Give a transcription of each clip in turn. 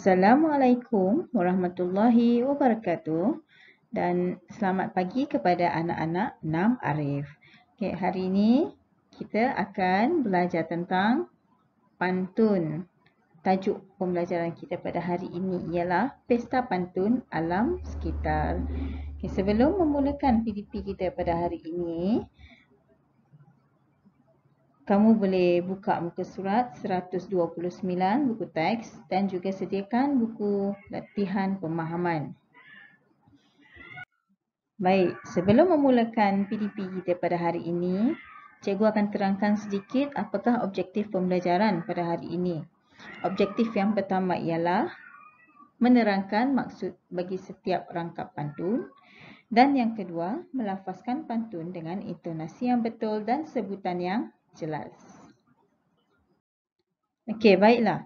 Assalamualaikum warahmatullahi wabarakatuh dan selamat pagi kepada anak-anak 6 Arif. Okay, hari ini kita akan belajar tentang pantun. Tajuk pembelajaran kita pada hari ini ialah Pesta Pantun Alam Sekitar. Okay, sebelum memulakan PDP kita pada hari ini, kamu boleh buka muka surat 129 buku teks dan juga sediakan buku latihan pemahaman. Baik, sebelum memulakan PDP kita pada hari ini, cikgu akan terangkan sedikit apakah objektif pembelajaran pada hari ini. Objektif yang pertama ialah menerangkan maksud bagi setiap rangkap pantun. Dan yang kedua, melafazkan pantun dengan intonasi yang betul dan sebutan yang jelas. Okey, baiklah.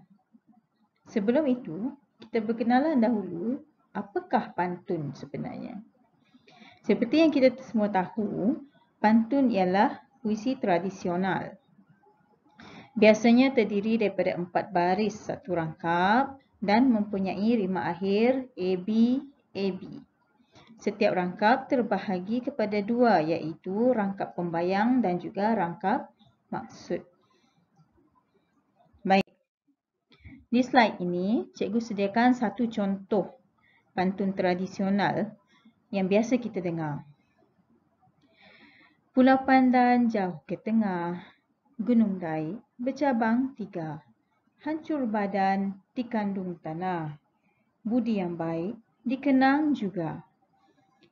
Sebelum itu, kita berkenalan dahulu apakah pantun sebenarnya. Seperti yang kita semua tahu, pantun ialah puisi tradisional. Biasanya terdiri daripada 4 baris satu rangkap dan mempunyai rima akhir AB, AB. Setiap rangkap terbahagi kepada 2 iaitu rangkap pembayang dan juga rangkap maksud. Baik. Di slide ini, cikgu sediakan satu contoh pantun tradisional yang biasa kita dengar. Pulau Pandan jauh ke tengah, Gunung Dai bercabang 3. Hancur badan dikandung tanah, budi yang baik dikenang juga.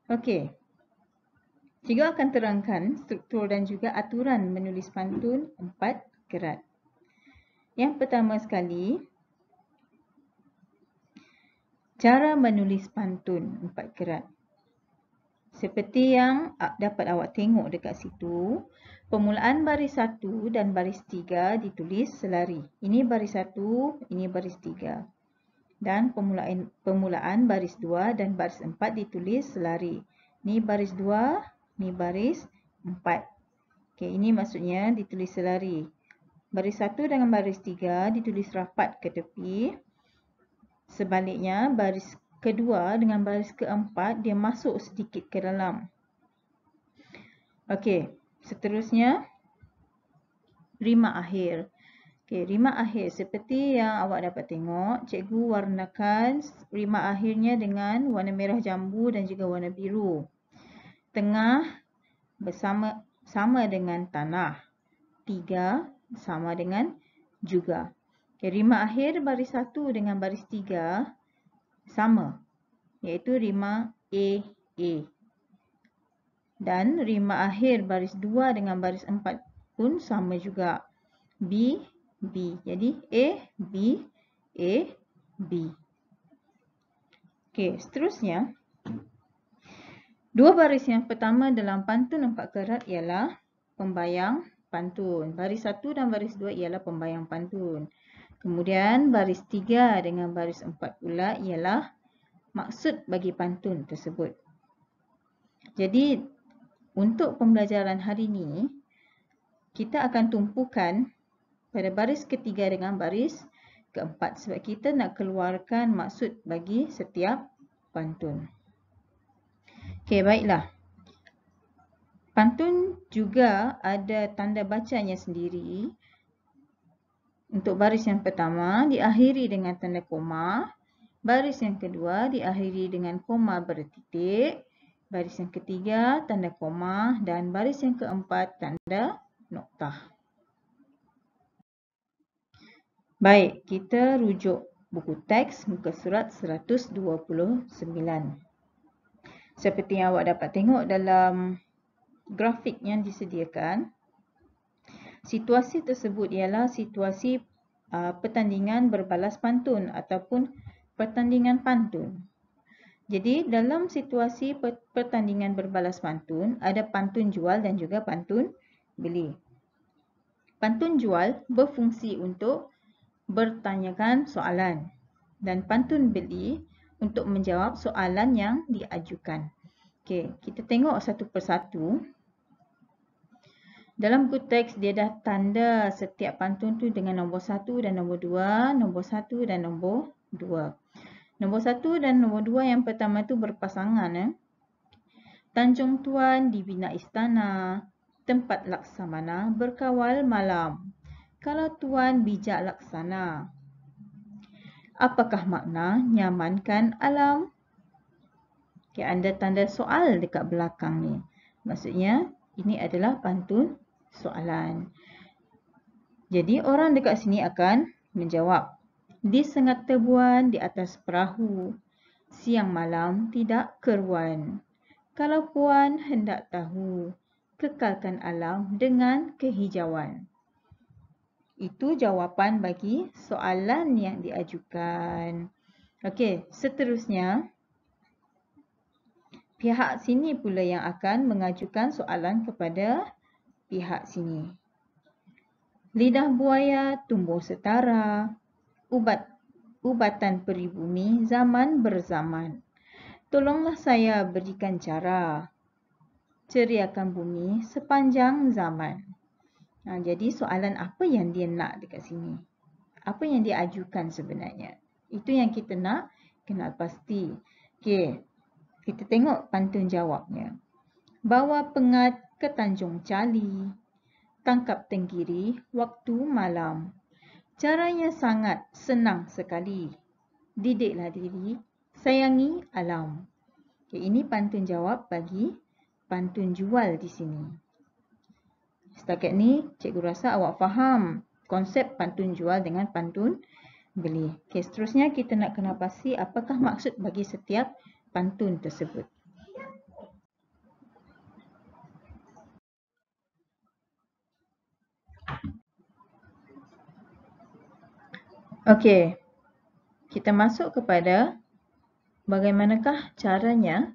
Okey. Cikgu akan terangkan struktur dan juga aturan menulis pantun 4 kerat. Yang pertama sekali, cara menulis pantun 4 kerat. Seperti yang dapat awak tengok dekat situ, permulaan baris 1 dan baris 3 ditulis selari. Ini baris 1, ini baris 3. Dan permulaan baris 2 dan baris 4 ditulis selari. Ni baris 2, ni baris 4. Okey, ini maksudnya ditulis selari. Baris 1 dengan baris 3 ditulis rapat ke tepi. Sebaliknya, baris kedua dengan baris keempat dia masuk sedikit ke dalam. Okey, seterusnya rima akhir. Okey, rima akhir seperti yang awak dapat tengok, cikgu warnakan rima akhirnya dengan warna merah jambu dan juga warna biru. Tengah sama dengan tanah. 3 sama dengan juga. Okay, rima akhir baris 1 dengan baris 3 sama, iaitu rima A, A. Dan rima akhir baris 2 dengan baris 4 pun sama juga. B, B. Jadi A, B, A, B. Okey, seterusnya. 2 baris yang pertama dalam pantun 4 kerat ialah pembayang pantun. Baris 1 dan baris 2 ialah pembayang pantun. Kemudian baris 3 dengan baris 4 pula ialah maksud bagi pantun tersebut. Jadi untuk pembelajaran hari ini, kita akan tumpukan pada baris ketiga dengan baris keempat sebab kita nak keluarkan maksud bagi setiap pantun. Okey, baiklah. Pantun juga ada tanda bacanya sendiri. Untuk baris yang pertama diakhiri dengan tanda koma, baris yang kedua diakhiri dengan koma bertitik, baris yang ketiga tanda koma dan baris yang keempat tanda noktah. Baik, kita rujuk buku teks muka surat 129. Seperti yang awak dapat tengok dalam grafik yang disediakan, situasi tersebut ialah situasi pertandingan berbalas pantun ataupun pertandingan pantun. Jadi dalam situasi pertandingan berbalas pantun, ada pantun jual dan juga pantun beli. Pantun jual berfungsi untuk bertanyakan soalan dan pantun beli untuk menjawab soalan yang diajukan. Okey, kita tengok satu persatu. Dalam buku teks dia dah tanda setiap pantun tu dengan nombor 1 dan nombor 2, nombor 1 dan nombor 2. Nombor 1 dan nombor 2 yang pertama tu berpasangan. Tanjung Tuan dibina istana, tempat laksamana berkawal malam. Kalau Tuan bijak laksana, apakah makna nyamankan alam? Okay, anda tanda soal dekat belakang ni. Maksudnya, ini adalah pantun soalan. Jadi, orang dekat sini akan menjawab. Di sengat tebuan di atas perahu, siang malam tidak keruan. Kalau puan hendak tahu, kekalkan alam dengan kehijauan. Itu jawapan bagi soalan yang diajukan. Okey, seterusnya, pihak sini pula yang akan mengajukan soalan kepada pihak sini. Lidah buaya tumbuh setara, ubatan peribumi zaman berzaman. Tolonglah saya berikan cara, ceriakan bumi sepanjang zaman. Jadi soalan apa yang dia nak dekat sini? Apa yang dia ajukan sebenarnya? Itu yang kita nak kenal pasti. Okey. Kita tengok pantun jawabnya. Bawa pengat ke Tanjung Cali, tangkap tenggiri waktu malam. Caranya sangat senang sekali. Didiklah diri, sayangi alam. Okay, ini pantun jawab bagi pantun jual di sini. Setakat ni, cikgu rasa awak faham konsep pantun jual dengan pantun beli. Okay, seterusnya kita nak kenal pasti apakah maksud bagi setiap pantun tersebut. Okey, kita masuk kepada bagaimanakah caranya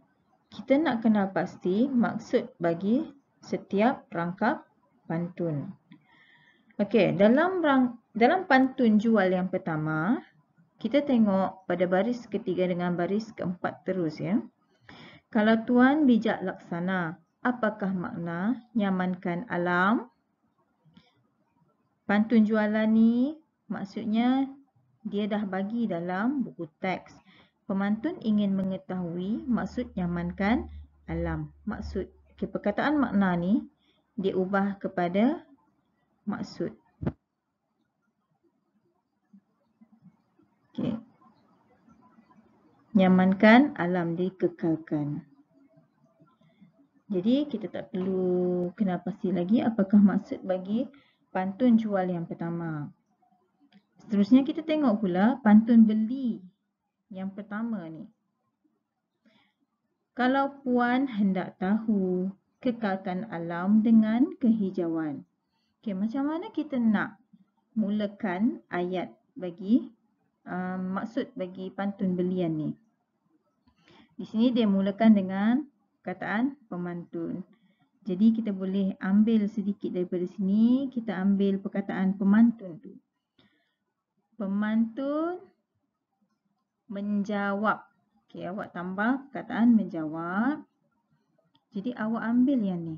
kita nak kenal pasti maksud bagi setiap rangkap pantun. Okey, dalam pantun jual yang pertama, kita tengok pada baris ketiga dengan baris keempat terus ya. Kalau Tuan bijak laksana, apakah makna nyamankan alam? Pantun jualan ni maksudnya dia dah bagi dalam buku teks. Pemantun ingin mengetahui maksud nyamankan alam. Maksud, perkataan makna ni dia ubah kepada maksud. Okay. Nyamankan alam dikekalkan. Jadi kita tak perlu kenal pasti lagi apakah maksud bagi pantun jual yang pertama. Seterusnya kita tengok pula pantun beli yang pertama ni. Kalau puan hendak tahu, kekalkan alam dengan kehijauan. Okay, macam mana kita nak mulakan ayat bagi maksud bagi pantun belian ni? Di sini dia mulakan dengan perkataan pemantun. Jadi kita boleh ambil sedikit daripada sini, kita ambil perkataan pemantun tu. Pemantun menjawab. Okey, awak tambah perkataan menjawab. Jadi awak ambil yang ni.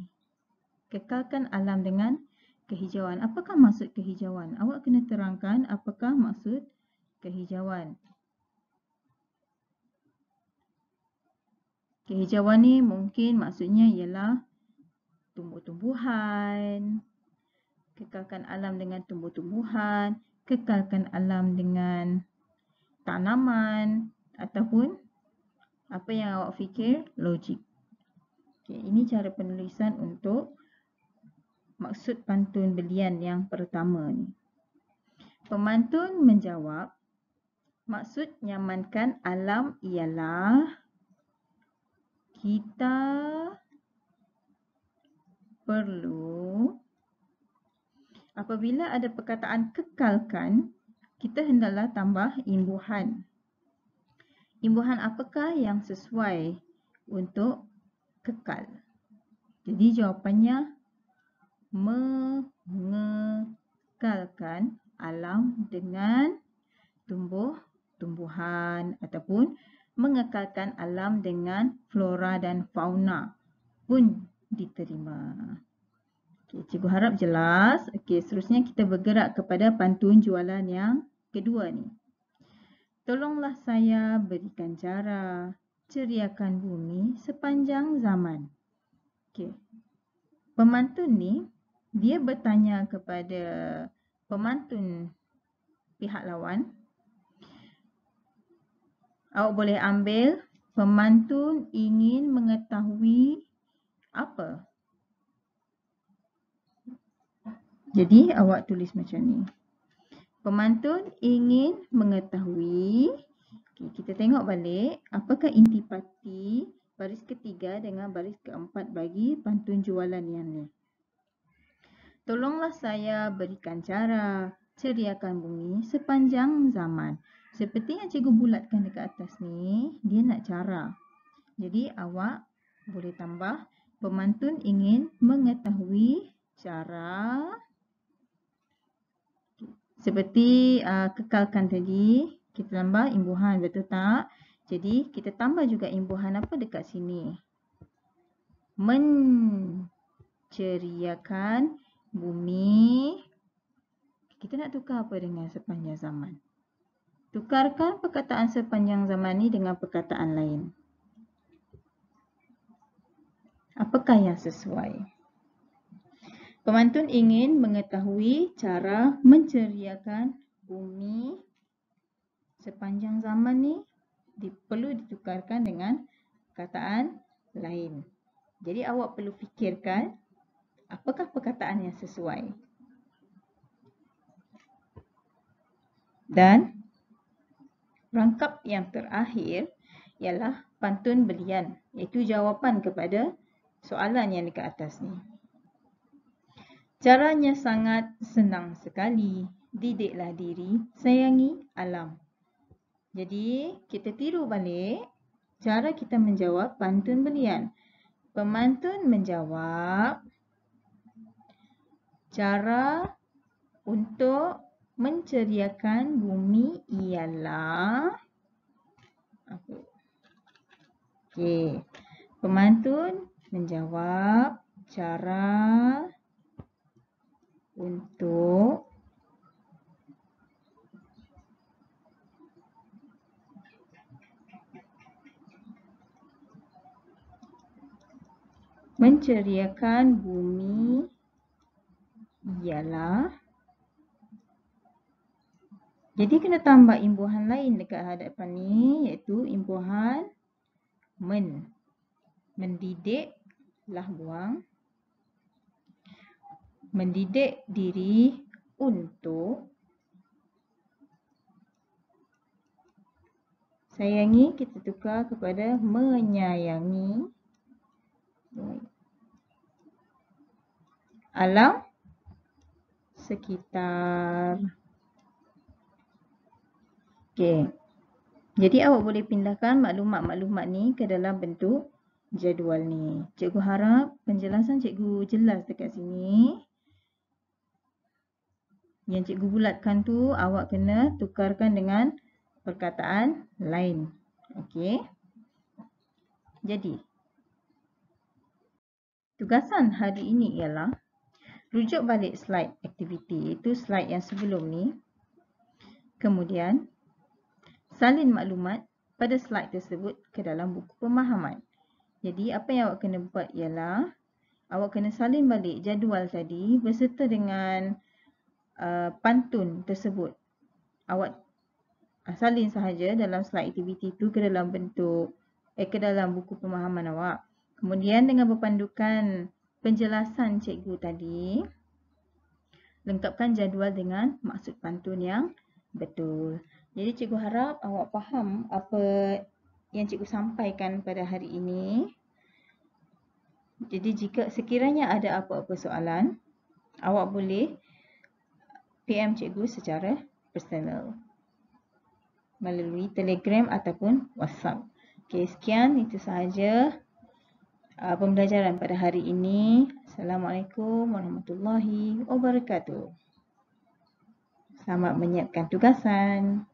Kekalkan alam dengan kehijauan. Apakah maksud kehijauan? Awak kena terangkan apakah maksud kehijauan. Kehijauan ni mungkin maksudnya ialah tumbuh-tumbuhan. Kekalkan alam dengan tumbuh-tumbuhan. Kekalkan alam dengan tanaman. Ataupun apa yang awak fikir logik. Okay, ini cara penulisan untuk maksud pantun belian yang pertama ni. Pemantun menjawab, maksud nyamankan alam ialah kita perlu apabila ada perkataan kekalkan, kita hendaklah tambah imbuhan. Imbuhan apakah yang sesuai untuk kekal? Jadi jawapannya mengekalkan alam dengan tumbuh-tumbuhan ataupun mengekalkan alam dengan flora dan fauna pun diterima. Okey, cikgu harap jelas. Okey, seterusnya kita bergerak kepada pantun jualan yang kedua ni. Tolonglah saya berikan cara ceriakan bumi sepanjang zaman. Okey. Pemantun ni dia bertanya kepada pemantun pihak lawan. Awak boleh ambil pemantun ingin mengetahui apa. Jadi awak tulis macam ni. Pemantun ingin mengetahui. Okay, kita tengok balik apakah intipati baris ketiga dengan baris keempat bagi pantun jualan yang ni. Tolonglah saya berikan cara ceriakan bumi sepanjang zaman. Seperti yang cikgu bulatkan dekat atas ni, dia nak cara. Jadi awak boleh tambah pemantun ingin mengetahui cara. Seperti kekalkan tadi, kita tambah imbuhan, betul tak? Jadi kita tambah juga imbuhan apa dekat sini. Menceriakan bumi. Kita nak tukar apa dengan sepanjang zaman? Tukarkan perkataan sepanjang zaman ni dengan perkataan lain. Apakah yang sesuai? Pemantun ingin mengetahui cara menceriakan bumi sepanjang zaman ni perlu ditukarkan dengan perkataan lain. Jadi awak perlu fikirkan apakah perkataan yang sesuai. Dan rangkap yang terakhir ialah pantun belian, iaitu jawapan kepada soalan yang dekat atas ni. Caranya sangat senang sekali. Didiklah diri, sayangi alam. Jadi, kita tiru balik cara kita menjawab pantun belian. Pemantun menjawab, cara untuk menceriakan bumi ialah apa? Okey. Pemantun menjawab, cara untuk menceriakan bumi ialah. Jadi kena tambah imbuhan lain dekat hadapan ni, iaitu imbuhan men. Mendidiklah buang. Mendidik diri untuk. Sayangi kita tukar kepada menyayangi alam sekitar. Okey. Jadi awak boleh pindahkan maklumat-maklumat ni ke dalam bentuk jadual ni. Cikgu harap penjelasan cikgu jelas dekat sini. Yang cikgu bulatkan tu awak kena tukarkan dengan perkataan lain. Okey. Jadi, tugasan hari ini ialah rujuk balik slide aktiviti, iaitu slide yang sebelum ni. Kemudian, salin maklumat pada slide tersebut ke dalam buku pemahaman. Jadi, apa yang awak kena buat ialah awak kena salin balik jadual tadi berserta dengan pantun tersebut. Awak salin sahaja dalam slide aktiviti itu ke dalam bentuk ke dalam buku pemahaman awak. Kemudian dengan berpandukan penjelasan cikgu tadi, lengkapkan jadual dengan maksud pantun yang betul. Jadi cikgu harap awak faham apa yang cikgu sampaikan pada hari ini. Jadi jika sekiranya ada apa-apa soalan, awak boleh PM cikgu secara personal melalui Telegram ataupun WhatsApp. Okey, sekian itu sahaja pembelajaran pada hari ini. Assalamualaikum warahmatullahi wabarakatuh. Selamat menyiapkan tugasan.